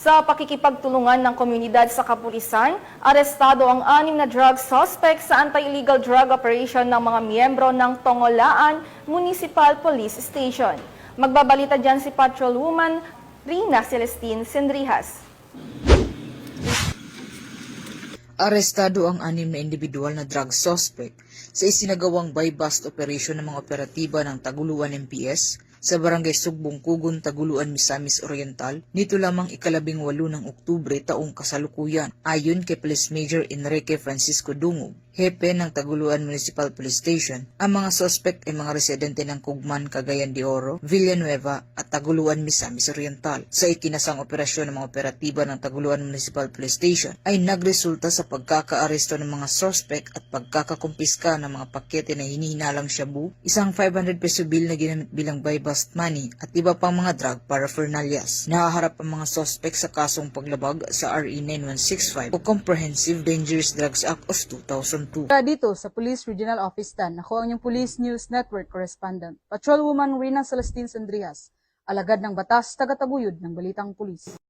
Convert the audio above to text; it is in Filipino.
Sa pakikipagtulungan ng komunidad sa kapulisan, arestado ang 6 na drug suspect sa anti-illegal drug operation ng mga miyembro ng Tongolaan Municipal Police Station. Magbabalita dyan si Patrolwoman Rina Celestine Sendrijas. Arestado ang 6 na individual na drug suspect sa isinagawang buy-bust operation ng mga operatiba ng Taguluan MPS sa Barangay Sugbong Kugon, Taguluan, Misamis Oriental nito lamang ika-18 ng Oktubre taong kasalukuyan. Ayon kay Police Major Enrique Francisco Dungog, hepe ng Taguluan Municipal Police Station, ang mga suspect ay mga residente ng Cugman, Cagayan de Oro, Villanueva at Taguluan, Misamis Oriental. Sa ikinasang operasyon ng mga operatiba ng Taguluan Municipal Police Station ay nagresulta sa pagkakaaresto ng mga suspect at pagkakakumpiska ng mga pakete na hinihinalang shabu, isang 500 peso bill na ginamit bilang buy-bust money at iba pang mga drug paraphernalias. Nahaharap ang mga suspect sa kasong paglabag sa RE 9165 o Comprehensive Dangerous Drugs Act of 2002. Dito sa Police Regional Office 10, ako ang inyong Police News Network Correspondent, Patrolwoman Rina Celestine Sendrijas, alagad ng batas, tagataguyod ng Balitang Pulis.